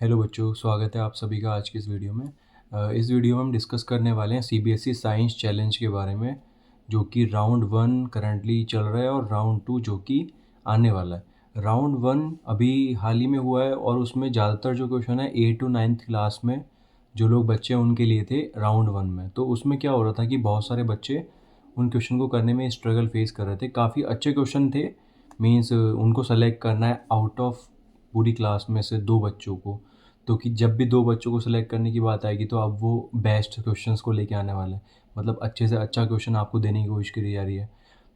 Hello बच्चों, स्वागत है आप सभी का आज की इस वीडियो में। इस वीडियो में हम डिस्कस करने वाले हैं सीबीएसई साइंस चैलेंज के बारे में, जो कि राउंड 1 करंटली चल रहा है और राउंड 2 जो कि आने वाला है। राउंड 1 अभी हाल ही में हुआ है और उसमें ज़्यादातर जो क्वेश्चन है 8 टू 9th क्लास में जो लोग बच्चे हैं उनके लिए थे राउंड 1 में। तो उसमें क्या हो रहा था कि बहुत सारे बच्चे उन क्वेश्चन को करने में स्ट्रगल फेस कर रहे थे। काफ़ी अच्छे क्वेश्चन थे, मीन्स उनको सेलेक्ट करना है आउट ऑफ पूरी क्लास में से 2 बच्चों को। तो कि जब भी 2 बच्चों को सेलेक्ट करने की बात आएगी तो अब वो बेस्ट क्वेश्चंस को लेके आने वाले हैं, मतलब अच्छे से अच्छा क्वेश्चन आपको देने की कोशिश करी जा रही है।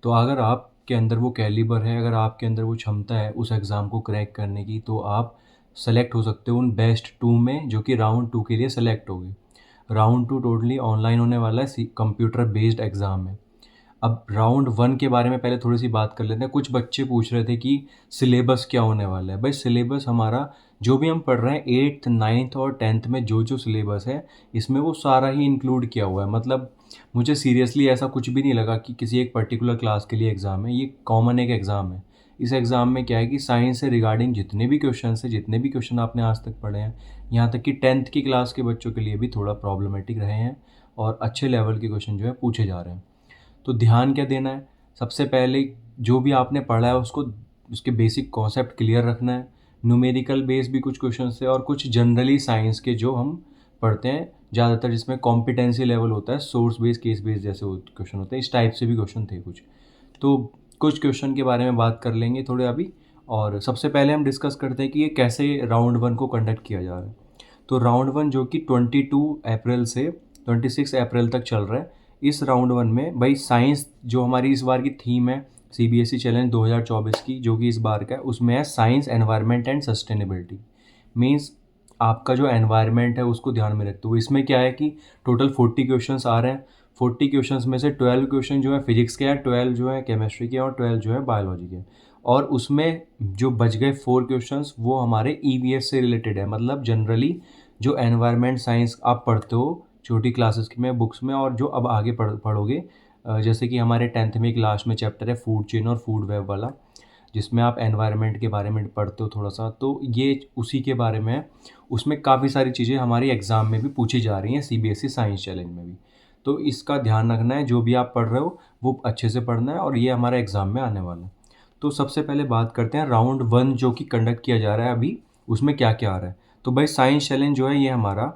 तो अगर आपके अंदर वो कैलिबर है, अगर आपके अंदर वो क्षमता है उस एग्ज़ाम को क्रैक करने की, तो आप सेलेक्ट हो सकते हो उन बेस्ट 2 में, जो कि राउंड 2 के लिए सेलेक्ट हो गए। राउंड 2 टोटली ऑनलाइन होने वाला है, कंप्यूटर बेस्ड एग्ज़ाम है। अब राउंड 1 के बारे में पहले थोड़ी-सी बात कर लेते हैं। कुछ बच्चे पूछ रहे थे कि सिलेबस क्या होने वाला है? भाई सिलेबस हमारा जो भी हम पढ़ रहे हैं 8th, 9th और 10th में जो-जो सिलेबस है, इसमें वो सारा ही इंक्लूड किया हुआ है। मतलब मुझे सीरियसली ऐसा कुछ भी नहीं लगा कि किसी एक पर्टिकुलर क्लास के लिए एग्ज़ाम है। ये कॉमन एक एग्ज़ाम है। इस एग्ज़ाम में क्या है कि साइंस से रिगार्डिंग जितने भी क्वेश्चन्स हैं, जितने भी क्वेश्चन आपने आज तक पढ़े हैं, यहाँ तक कि 10th की क्लास के बच्चों के लिए भी थोड़ा प्रॉब्लमैटिक रहे हैं और अच्छे लेवल के क्वेश्चन जो है पूछे जा रहे हैं। तो ध्यान क्या देना है? सबसे पहले जो भी आपने पढ़ा है उसको, उसके बेसिक कॉन्सेप्ट क्लियर रखना है। न्यूमेरिकल बेस भी कुछ क्वेश्चंस थे और कुछ जनरली साइंस के जो हम पढ़ते हैं ज़्यादातर, जिसमें कॉम्पिटेंसी लेवल होता है, सोर्स बेस, केस बेस जैसे क्वेश्चन होते हैं, इस टाइप से भी क्वेश्चन थे कुछ। तो कुछ क्वेश्चन के बारे में बात कर लेंगे थोड़े अभी। और सबसे पहले हम डिस्कस करते हैं कि ये कैसे राउंड 1 को कंडक्ट किया जा रहा है। तो राउंड 1 जो कि 22 अप्रैल से 26 अप्रैल तक चल रहा है, इस राउंड 1 में भाई साइंस जो हमारी इस बार की थीम है सीबीएसई चैलेंज 2024 की, जो कि इस बार का है, उसमें है science, environment and sustainability. Means आपका जो एनवायरनमेंट है उसको ध्यान में रखते हुए इसमें क्या है कि टोटल 40 क्वेश्चंस आ रहे हैं। 40 क्वेश्चंस में से 12 क्वेश्चन जो है फिजिक्स के हैं, 12 जो है केमिस्ट्री के हैं और 12 जो है बायोलॉजी के हैं। और उसमें जो बच गए 4 क्वेश्चंस वो हमारे ईवीएस से रिलेटेड है। मतलब जनरली जो एनवायरनमेंट साइंस आप पढ़ते हो छोटी क्लासेस में बुक्स में, और जो अब आगे पढ़ोगे, जैसे कि हमारे 10th में एक लास्ट में चैप्टर है फूड चेन और फूड वेब वाला, जिसमें आप एनवायरनमेंट के बारे में पढ़ते हो थोड़ा सा, तो ये उसी के बारे में है। उसमें काफ़ी सारी चीज़ें हमारी एग्ज़ाम में भी पूछी जा रही हैं, सीबीएसई साइंस चैलेंज में भी। तो इसका ध्यान रखना है, जो भी आप पढ़ रहे हो वो अच्छे से पढ़ना है, और ये हमारा एग्ज़ाम में आने वाला है। तो सबसे पहले बात करते हैं राउंड 1 जो कि कंडक्ट किया जा रहा है अभी, उसमें क्या-क्या आ रहा है। तो भाई साइंस चैलेंज जो है ये हमारा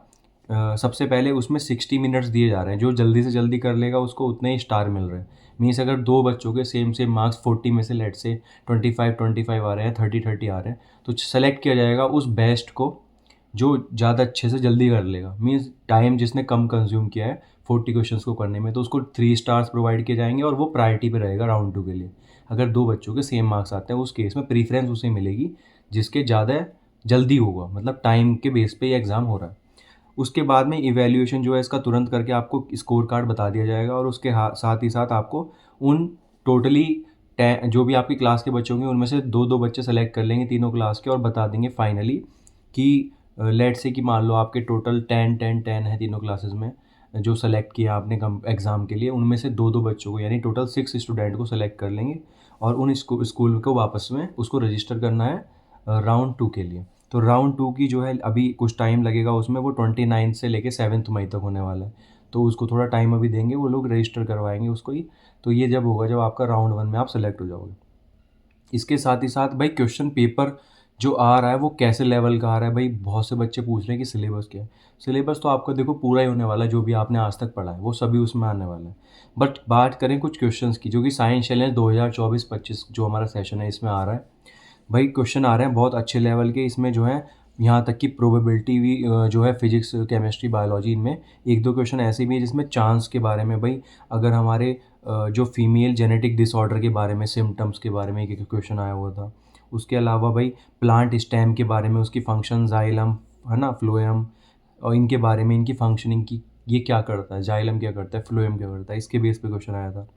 सबसे पहले उसमें 60 मिनट्स दिए जा रहे हैं। जो जल्दी से जल्दी कर लेगा उसको उतने ही स्टार मिल रहे हैं। मीन्स अगर 2 बच्चों के सेम सेम मार्क्स 40 में से लेट्स से 25-25 आ रहे हैं, 30-30 आ रहे हैं, तो सेलेक्ट किया जाएगा उस बेस्ट को जो ज़्यादा अच्छे से जल्दी कर लेगा। मीन्स टाइम जिसने कम कंज्यूम किया है 40 क्वेश्चंस को करने में, तो उसको 3 स्टार्स प्रोवाइड किए जाएंगे और वो प्रायोरिटी पे रहेगा राउंड 2 के लिए। अगर 2 बच्चों के सेम मार्क्स आते हैं उस केस में प्रीफरेंस उसे मिलेगी जिसके ज़्यादा जल्दी होगा, मतलब टाइम के बेस पे ये एग्ज़ाम हो रहा है। उसके बाद में इवैल्यूएशन जो है इसका तुरंत करके आपको स्कोर कार्ड बता दिया जाएगा, और उसके साथ ही साथ आपको उन टोटली जो भी आपकी क्लास के बच्चे होंगे उनमें से 2-2 बच्चे सेलेक्ट कर लेंगे तीनों क्लास के, और बता देंगे फाइनली कि लेट्स से कि मान लो आपके टोटल 10-10-10 है तीनों क्लासेस में, जो सेलेक्ट किया आपने एग्ज़ाम के लिए, उनमें से 2-2 बच्चों को यानी टोटल 6 स्टूडेंट को सेलेक्ट कर लेंगे, और उन स्कूल को वापस में उसको रजिस्टर करना है राउंड 2 के लिए। तो राउंड 2 की जो है अभी कुछ टाइम लगेगा उसमें, वो 29 से लेके 7 मई तक होने वाला है। तो उसको थोड़ा टाइम अभी देंगे, वो लोग रजिस्टर करवाएंगे उसको ही। तो ये जब होगा जब आपका राउंड 1 में आप सेलेक्ट हो जाओगे। इसके साथ ही साथ भाई क्वेश्चन पेपर जो आ रहा है वो कैसे लेवल का आ रहा है। भाई बहुत से बच्चे पूछ रहे हैं कि सिलेबस क्या है। सिलेबस तो आपका देखो पूरा ही होने वाला है, जो भी आपने आज तक पढ़ा है वो सभी उसमें आने वाला है। बट बात करें कुछ क्वेश्चंस की, जो कि साइंस चैलेंज 2024-25 जो हमारा सेशन है इसमें आ रहा है। भाई क्वेश्चन आ रहे हैं बहुत अच्छे लेवल के इसमें, जो है यहाँ तक कि प्रोबेबिलिटी भी जो है फिजिक्स, केमिस्ट्री, बायोलॉजी, इनमें 1-2 क्वेश्चन ऐसे भी है जिसमें चांस के बारे में, भाई अगर हमारे जो फीमेल जेनेटिक डिसऑर्डर के बारे में, सिम्टम्स के बारे में एक क्वेश्चन आया हुआ था। उसके अलावा भाई प्लांट स्टेम के बारे में, उसकी फंक्शन, जाइलम है ना, फ्लोएम, और इनके बारे में, इनकी फंक्शनिंग की, ये क्या करता है, जाइलम क्या करता है, फ्लोएम क्या करता है, इसके बेस पे क्वेश्चन आया था।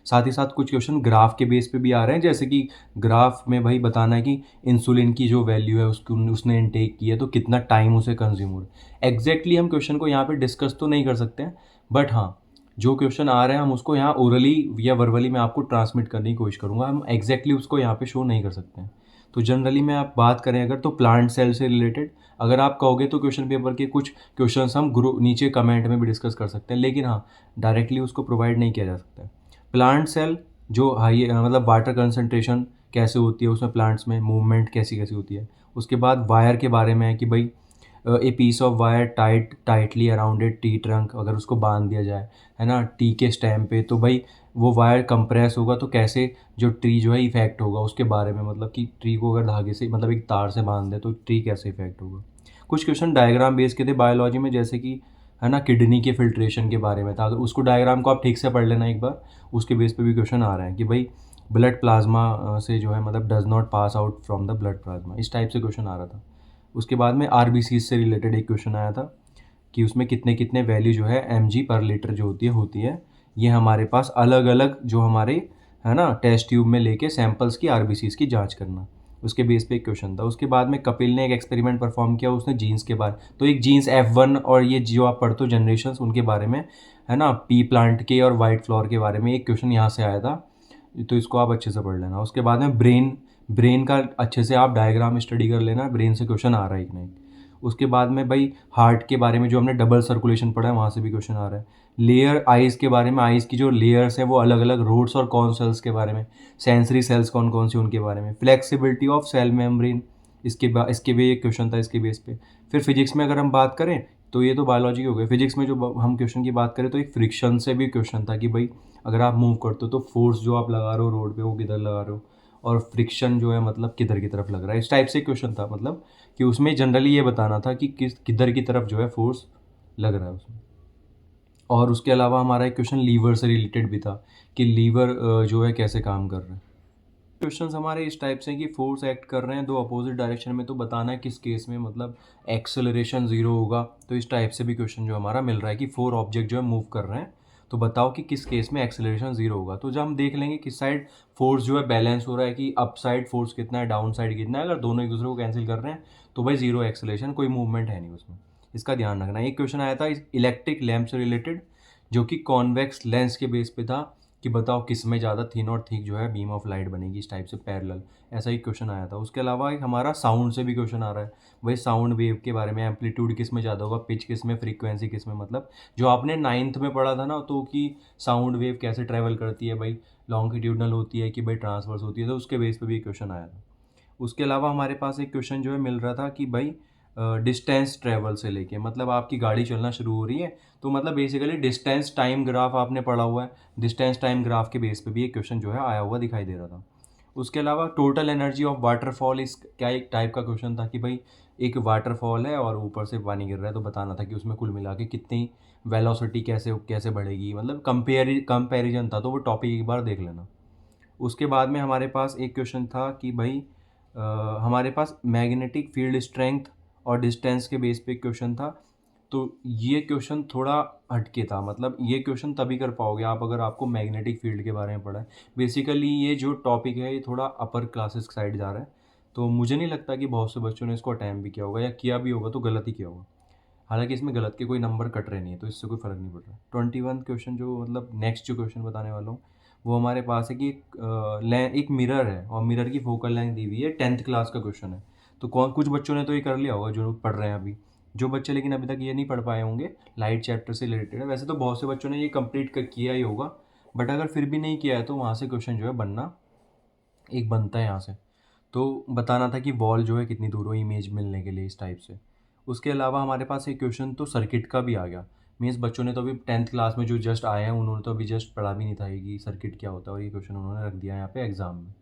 साथ ही साथ कुछ क्वेश्चन ग्राफ के बेस पे भी आ रहे हैं, जैसे कि ग्राफ में भाई बताना है कि इंसुलिन की जो वैल्यू है उसकी उसने इनटेक की है तो कितना टाइम उसे कंज्यूम हो रहा है। एग्जैक्टली हम क्वेश्चन को यहाँ पे डिस्कस तो नहीं कर सकते हैं, बट हाँ जो क्वेश्चन आ रहे हैं हम उसको यहाँ ओरली या वर्बली मैं आपको ट्रांसमिट करने की कोशिश करूँगा, हम एग्जैक्टली उसको यहाँ पे शो नहीं कर सकते हैं। तो जनरली मैं आप बात करें अगर तो प्लांट सेल से रिलेटेड अगर आप कहोगे तो क्वेश्चन पेपर के कुछ क्वेश्चंस हम ग्रुप नीचे कमेंट में भी डिस्कस कर सकते हैं, लेकिन हाँ डायरेक्टली उसको प्रोवाइड नहीं किया जा सकता है। प्लांट सेल जो हाई मतलब वाटर कंसंट्रेशन कैसे होती है उसमें, प्लांट्स में मूवमेंट कैसी कैसी होती है। उसके बाद वायर के बारे में है कि भाई a piece of wire tightly around a tree trunk, अगर उसको बांध दिया जाए है ना टी के स्टेम पे, तो भाई वो वायर कंप्रेस होगा तो कैसे जो ट्री जो है इफेक्ट होगा उसके बारे में, मतलब कि ट्री को अगर धागे से मतलब एक तार से बांध दे तो ट्री कैसे इफेक्ट होगा। कुछ क्वेश्चन डायग्राम बेस के थे बायोलॉजी में, जैसे कि है ना किडनी के फिल्ट्रेशन के बारे में था। अगर उसको डायग्राम को आप ठीक से पढ़ लेना एक बार, उसके बेस पे भी क्वेश्चन आ रहे हैं कि भाई ब्लड प्लाज्मा से जो है मतलब does not pass out from the blood plasma, इस टाइप से क्वेश्चन आ रहा था। उसके बाद में आरबीसी से रिलेटेड एक क्वेश्चन आया था कि उसमें कितने कितने वैल्यू जो है mg पर लीटर जो होती है ये हमारे पास अलग अलग जो हमारे है ना टेस्ट ट्यूब में लेके सैंपल्स की आरबीसीज की जांच करना, उसके बेस पे एक क्वेश्चन था। उसके बाद में कपिल ने एक एक्सपेरिमेंट परफॉर्म किया, उसने जीन्स के बारे, तो एक जीन्स F1 और ये जो आप पढ़ते हो जनरेशन उनके बारे में है ना, पी प्लांट के और वाइट फ्लावर के बारे में एक क्वेश्चन यहाँ से आया था, तो इसको आप अच्छे से पढ़ लेना। उसके बाद में ब्रेन का अच्छे से आप डायग्राम स्टडी कर लेना, ब्रेन से क्वेश्चन आ रहा है एक ना एक। उसके बाद में भाई हार्ट के बारे में जो हमने डबल सर्कुलेशन पढ़ा है वहाँ से भी क्वेश्चन आ रहा है। लेयर आइज़ के बारे में, आइज़ की जो लेयर्स है वो अलग अलग रोड्स और कॉन सेल्स के बारे में, सेंसरी सेल्स कौन कौन से उनके बारे में, फ्लेक्सिबिलिटी ऑफ सेल मेम्ब्रेन, इसके भी एक क्वेश्चन था इसके बेस पे। फिर फिजिक्स में अगर हम बात करें तो ये तो बायोलॉजी हो गई, फिजिक्स में जो हम क्वेश्चन की बात करें तो एक फ्रिक्शन से भी क्वेश्चन था कि भाई अगर आप मूव करते हो तो फोर्स जो आप लगा रहे हो रोड पे वो किधर लगा रहे हो, और फ्रिक्शन जो है मतलब किधर की तरफ लग रहा है, इस टाइप से क्वेश्चन था। मतलब कि उसमें जनरली ये बताना था कि किधर की तरफ जो है फोर्स लग रहा है उसमें। और उसके अलावा हमारा एक क्वेश्चन लीवर से रिलेटेड भी था कि लीवर जो है कैसे काम कर रहा है। क्वेश्चंस हमारे इस टाइप से हैं कि फोर्स एक्ट कर रहे हैं दो अपोजिट डायरेक्शन में, तो बताना है किस केस में मतलब एक्सेलरेशन ज़ीरो होगा। तो इस टाइप से भी क्वेश्चन जो हमारा मिल रहा है कि फोर ऑब्जेक्ट जो है मूव कर रहे हैं, तो बताओ कि किस केस में एक्सेलरेशन ज़ीरो होगा। तो जब हम देख लेंगे किस साइड फोर्स जो है बैलेंस हो रहा है, कि अप साइड फोर्स कितना है, डाउन साइड कितना है, अगर दोनों एक दूसरे को कैंसिल कर रहे हैं तो भाई जीरो एक्सेलरेशन, कोई मूवमेंट है नहीं उसमें, इसका ध्यान रखना। एक क्वेश्चन आया था इलेक्ट्रिक लैम्प से रिलेटेड जो कि कॉन्वेक्स लेंस के बेस पे था कि बताओ किस में ज़्यादा थिन और थिक जो है बीम ऑफ लाइट बनेगी, इस टाइप से पैरेलल, ऐसा ही क्वेश्चन आया था। उसके अलावा एक हमारा साउंड से भी क्वेश्चन आ रहा है, भाई साउंड वेव के बारे में, एम्पलीट्यूड किस में ज़्यादा होगा, पिच किस में, फ्रीक्वेंसी किस में, मतलब जो आपने 9th में पढ़ा था ना, तो कि साउंड वेव कैसे ट्रैवल करती है भाई, लॉन्गिट्यूडनल होती है कि भाई ट्रांसवर्स होती है, तो उसके बेस पे भी क्वेश्चन आया था। उसके अलावा हमारे पास एक क्वेश्चन जो है मिल रहा था कि भाई डिस्टेंस ट्रैवल से लेके, मतलब आपकी गाड़ी चलना शुरू हो रही है तो मतलब बेसिकली डिस्टेंस टाइम ग्राफ आपने पढ़ा हुआ है, डिस्टेंस टाइम ग्राफ के बेस पे भी एक क्वेश्चन जो है आया हुआ दिखाई दे रहा था। उसके अलावा टोटल एनर्जी ऑफ वाटरफॉल इस क्या एक टाइप का क्वेश्चन था कि भाई एक वाटरफॉल है और ऊपर से पानी गिर रहा है, तो बताना था कि उसमें कुल मिला के कितनी वेलोसिटी कैसे कैसे बढ़ेगी, मतलब कंपेरिजन था, तो वो टॉपिक एक बार देख लेना। उसके बाद में हमारे पास एक क्वेश्चन था कि भाई हमारे पास मैग्नेटिक फील्ड स्ट्रेंथ और डिस्टेंस के बेस पे क्वेश्चन था। तो ये क्वेश्चन थोड़ा हटके था, मतलब ये क्वेश्चन तभी कर पाओगे आप अगर आपको मैग्नेटिक फील्ड के बारे में पढ़ा है। बेसिकली ये जो टॉपिक है ये थोड़ा अपर क्लासेस साइड जा रहा है, तो मुझे नहीं लगता कि बहुत से बच्चों ने इसको अटैम्प्ट भी किया होगा, या किया भी होगा तो गलत ही किया होगा। हालांकि इसमें गलत के कोई नंबर कट रहे नहीं है, तो इससे कोई फ़र्क नहीं पड़ रहा। 21 क्वेश्चन जो मतलब नेक्स्ट जो क्वेश्चन बताने वाला हूँ वो हमारे पास है कि एक मिरर है और मिरर की फोकल लेंथ दी हुई है, 10th क्लास का क्वेश्चन है। तो कौन कुछ बच्चों ने तो ये कर लिया होगा जो पढ़ रहे हैं अभी, जो बच्चे लेकिन अभी तक ये नहीं पढ़ पाए होंगे, लाइट चैप्टर से रिलेटेड है। वैसे तो बहुत से बच्चों ने ये कंप्लीट किया ही होगा, बट अगर फिर भी नहीं किया है तो वहाँ से क्वेश्चन जो है बनना एक बनता है यहाँ से। तो बताना था कि वॉल जो है कितनी दूर हो इमेज मिलने के लिए, इस टाइप से। उसके अलावा हमारे पास एक क्वेश्चन तो सर्किट का भी आ गया, मीन्स बच्चों ने तो अभी 10th क्लास में जो जस्ट आए हैं उन्होंने तो अभी जस्ट पढ़ा भी नहीं था कि सर्किट क्या होता है, और ये क्वेश्चन उन्होंने रख दिया यहाँ पे एग्जाम में।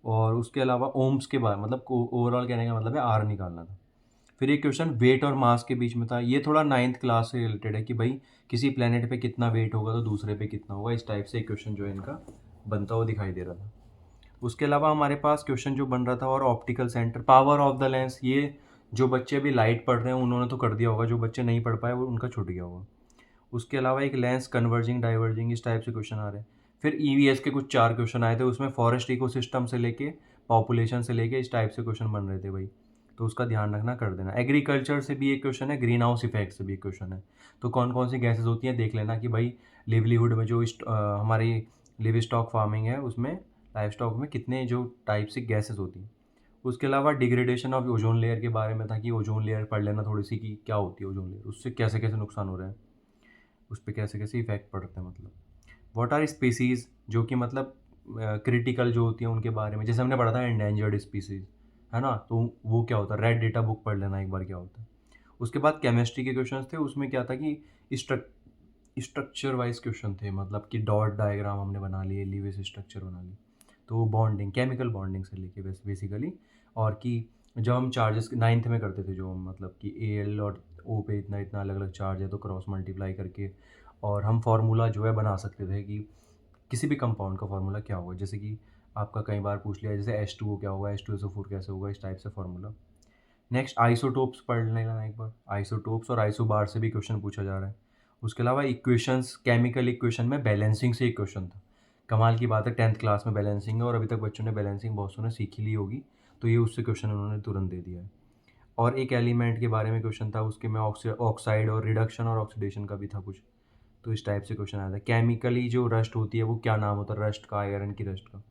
और उसके अलावा ओम्स के बारे मतलब ओवरऑल कहने का मतलब है आर निकालना था। फिर एक क्वेश्चन वेट और मास के बीच में था, ये थोड़ा 9th क्लास से रिलेटेड है कि भाई किसी प्लेनेट पे कितना वेट होगा तो दूसरे पे कितना होगा, इस टाइप से एक क्वेश्चन जो है इनका बनता हुआ दिखाई दे रहा था। उसके अलावा हमारे पास क्वेश्चन जो बन रहा था और optical centre, power of the lens, ये जो बच्चे अभी लाइट पढ़ रहे हैं उन्होंने तो कर दिया होगा, जो बच्चे नहीं पढ़ पाए वो उनका छूट गया होगा। उसके अलावा एक लेंस कन्वर्जिंग डाइवर्जिंग, इस टाइप से क्वेश्चन आ रहे हैं। फिर ईवीएस के कुछ 4 क्वेश्चन आए थे, उसमें फॉरेस्ट इकोसिस्टम से लेके पॉपुलेशन से लेके इस टाइप से क्वेश्चन बन रहे थे भाई, तो उसका ध्यान रखना, कर देना। एग्रीकल्चर से भी एक क्वेश्चन है, ग्रीन हाउस इफेक्ट से भी एक क्वेश्चन है, तो कौन कौन सी गैसेज होती हैं देख लेना कि भाई लिवलीहुड में जो हमारी लिव स्टॉक फार्मिंग है उसमें, लाइफ स्टॉक में कितने जो टाइप से गैसेज होती हैं। उसके अलावा डिग्रेडेशन ऑफ ओजोन लेयर के बारे में था कि ओजोन लेयर पढ़ लेना थोड़ी सी कि क्या होती है ओजोन लेयर, उससे कैसे कैसे नुकसान हो रहे हैं, उस पर कैसे कैसे इफेक्ट पड़ते हैं। मतलब व्हाट आर स्पीसीज़ जो कि मतलब क्रिटिकल जो होती है उनके बारे में, जैसे हमने पढ़ा था एंडेंजर्ड स्पीसीज़, है ना, तो वो क्या होता है, रेड डेटा बुक पढ़ लेना एक बार क्या होता है। उसके बाद केमिस्ट्री के क्वेश्चंस थे, उसमें क्या था कि स्ट्रक्चर वाइज क्वेश्चन थे, मतलब कि डॉट डायग्राम हमने बना लिए, लीविस स्ट्रक्चर बना ली, तो बॉन्डिंग केमिकल बॉन्डिंग से लेके बेसिकली, और कि जब हम चार्जेस नाइन्थ में करते थे जो हम मतलब कि एल और ओ पे इतना इतना अलग अलग चार्ज है तो क्रॉस मल्टीप्लाई करके और हम फार्मूला जो है बना सकते थे कि किसी भी कंपाउंड का फार्मूला क्या होगा, जैसे कि आपका कई बार पूछ लिया जैसे H2O क्या होगा, H2SO4 कैसे होगा, इस टाइप से फार्मूला। नेक्स्ट आइसोटोप्स पढ़ लेना एक बार, आइसोटोप्स और आइसोबार से भी क्वेश्चन पूछा जा रहा है। उसके अलावा इक्वेशंस, केमिकल इक्वेशन में बैलेंसिंग से एक क्वेश्चन था, कमाल की बात है 10th क्लास में बैलेंसिंग है और अभी तक बच्चों ने बैलेंसिंग बहुत सौ ने सीख ही ली होगी, तो ये उससे क्वेश्चन उन्होंने तुरंत दे दिया है। और एक एलिमेंट के बारे में क्वेश्चन था, उसके में ऑक्साइड और रिडक्शन और ऑक्सीडेशन का भी था कुछ, तो इस टाइप से क्वेश्चन आया था। केमिकली जो रस्ट होती है वो क्या नाम होता है रस्ट का, आयरन की रस्ट का।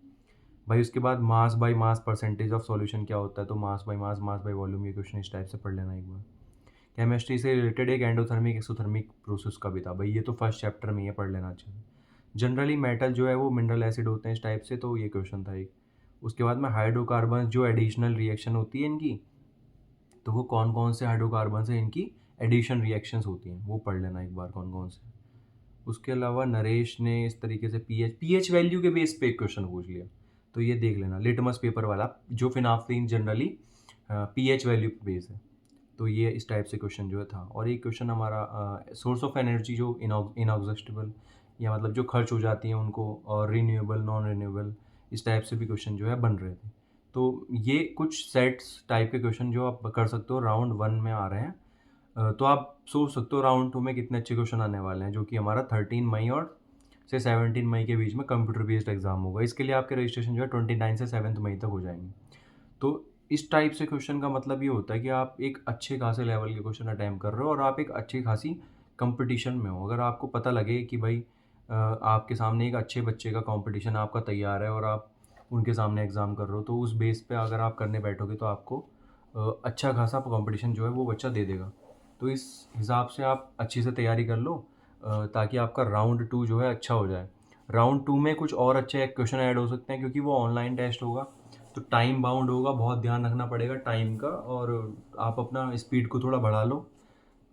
भाई उसके बाद mass by mass percentage of solution क्या होता है, तो mass by mass, mass by volume, ये क्वेश्चन इस टाइप से पढ़ लेना एक बार। केमिस्ट्री से रिलेटेड एक एंडोथर्मिक एक्सोथर्मिक प्रोसेस का भी था, भाई ये तो फर्स्ट चैप्टर में ये पढ़ लेना चाहिए। जनरली मेटल जो है वो मिनरल एसिड होते हैं इस टाइप से, तो ये क्वेश्चन था एक। उसके बाद में हाइड्रोकार्बन जो एडिशनल रिएक्शन होती है इनकी, तो वो कौन कौन से हाइड्रोकार्बन से इनकी एडिशन रिएक्शंस होती हैं वो पढ़ लेना एक बार कौन कौन से। उसके अलावा नरेश ने इस तरीके से पीएच वैल्यू के बेस पे एक क्वेश्चन पूछ लिया, तो ये देख लेना लिटमस पेपर वाला, जो फिनाफ्थलीन जनरली पीएच वैल्यू पे बेस है, तो ये इस टाइप से क्वेश्चन जो है था। और एक क्वेश्चन हमारा सोर्स ऑफ एनर्जी जो इनऑग्जस्टिबल या मतलब जो खर्च हो जाती हैं उनको, और रीन्यूएबल नॉन रीन्यूएबल, इस टाइप से भी क्वेश्चन जो है बन रहे थे। तो ये कुछ सेट्स टाइप के क्वेश्चन जो आप कर सकते हो राउंड 1 में आ रहे हैं। तो आप सोच सकते हो राउंड 2 में कितने अच्छे क्वेश्चन आने वाले हैं, जो कि हमारा 13 मई और से 17 मई के बीच में कंप्यूटर बेस्ड एग्जाम होगा। इसके लिए आपके रजिस्ट्रेशन जो है 29 से 7 मई तक हो जाएंगे। तो इस टाइप से क्वेश्चन का मतलब ये होता है कि आप एक अच्छे खासे लेवल के क्वेश्चन अटैम्प्ट कर रहे हो और आप एक अच्छी खासी कंपटीशन में हो। अगर आपको पता लगे कि भाई आपके सामने एक अच्छे बच्चे का कंपटीशन आपका तैयार है और आप उनके सामने एग्ज़ाम कर रहे हो, तो उस बेस पे अगर आप करने बैठोगे तो आपको अच्छा खासा कंपटीशन जो है वो बच्चा दे देगा। तो इस हिसाब से आप अच्छे से तैयारी कर लो ताकि आपका राउंड 2 जो है अच्छा हो जाए। राउंड 2 में कुछ और अच्छे क्वेश्चन ऐड हो सकते हैं क्योंकि वो ऑनलाइन टेस्ट होगा, तो टाइम बाउंड होगा, बहुत ध्यान रखना पड़ेगा टाइम का, और आप अपना स्पीड को थोड़ा बढ़ा लो,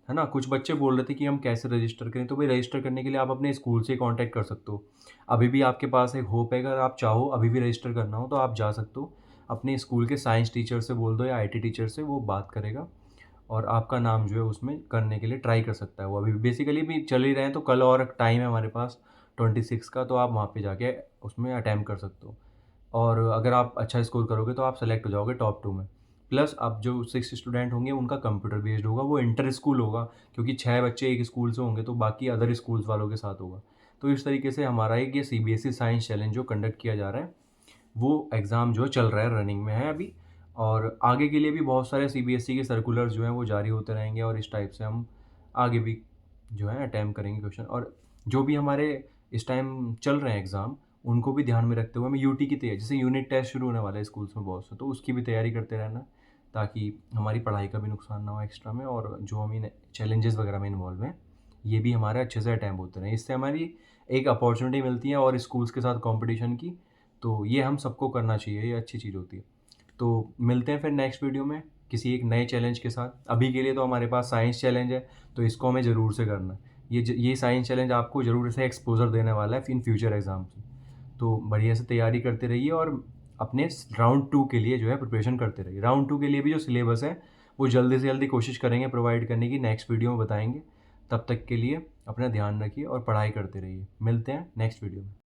है ना। कुछ बच्चे बोल रहे थे कि हम कैसे रजिस्टर करें, तो भाई रजिस्टर करने के लिए आप अपने स्कूल से कांटेक्ट कर सकते हो। अभी भी आपके पास एक होप है, अगर आप चाहो अभी भी रजिस्टर करना हो तो आप जा सकते हो अपने स्कूल के साइंस टीचर से बोल दो या आईटी टीचर से, वो बात करेगा और आपका नाम जो है उसमें करने के लिए ट्राई कर सकता है। वो अभी बेसिकली भी चल ही रहे हैं, तो कल और टाइम है हमारे पास 26 का, तो आप वहाँ पे जाके उसमें अटैम्प्ट कर सकते हो। और अगर आप अच्छा स्कोर करोगे तो आप सेलेक्ट हो जाओगे टॉप 2 में। प्लस अब जो 6 स्टूडेंट होंगे उनका कंप्यूटर बेस्ड होगा, वो इंटर स्कूल होगा, क्योंकि 6 बच्चे एक स्कूल से होंगे तो बाकी अदर स्कूल्स वालों के साथ होगा। तो इस तरीके से हमारा एक ये सीबीएसई साइंस चैलेंज जो कंडक्ट किया जा रहा है, वो एग्ज़ाम जो चल रहा है, रनिंग में है अभी। और आगे के लिए भी बहुत सारे सीबीएसई के सर्कुलर्स जो हैं वो जारी होते रहेंगे, और इस टाइप से हम आगे भी जो है अटेम्प्ट करेंगे क्वेश्चन। और जो भी हमारे इस टाइम चल रहे हैं एग्ज़ाम, उनको भी ध्यान में रखते हुए हमें यूटी की तैयारी, जैसे यूनिट टेस्ट शुरू होने वाला है स्कूल्स में बहुत से, तो उसकी भी तैयारी करते रहना, ताकि हमारी पढ़ाई का भी नुकसान ना हो एक्स्ट्रा में, और जो हम इन चैलेंजेस वगैरह में इन्वॉल्व हैं ये भी हमारे अच्छे से अटैम्प्ट होते रहें। इससे हमारी एक अपॉर्चुनिटी मिलती है और स्कूल्स के साथ कॉम्पिटिशन की, तो ये हम सबको करना चाहिए, ये अच्छी चीज़ होती है। तो मिलते हैं फिर नेक्स्ट वीडियो में किसी एक नए चैलेंज के साथ। अभी के लिए तो हमारे पास साइंस चैलेंज है, तो इसको हमें ज़रूर से करना है। ये साइंस चैलेंज आपको ज़रूर से एक्सपोजर देने वाला है इन फ्यूचर एग्जाम्स में। तो बढ़िया से तैयारी करते रहिए और अपने राउंड 2 के लिए जो है प्रिपरेशन करते रहिए। राउंड 2 के लिए भी जो सिलेबस है वो जल्दी से जल्दी कोशिश करेंगे प्रोवाइड करने की, नेक्स्ट वीडियो में बताएंगे। तब तक के लिए अपना ध्यान रखिए और पढ़ाई करते रहिए। मिलते हैं नेक्स्ट वीडियो में।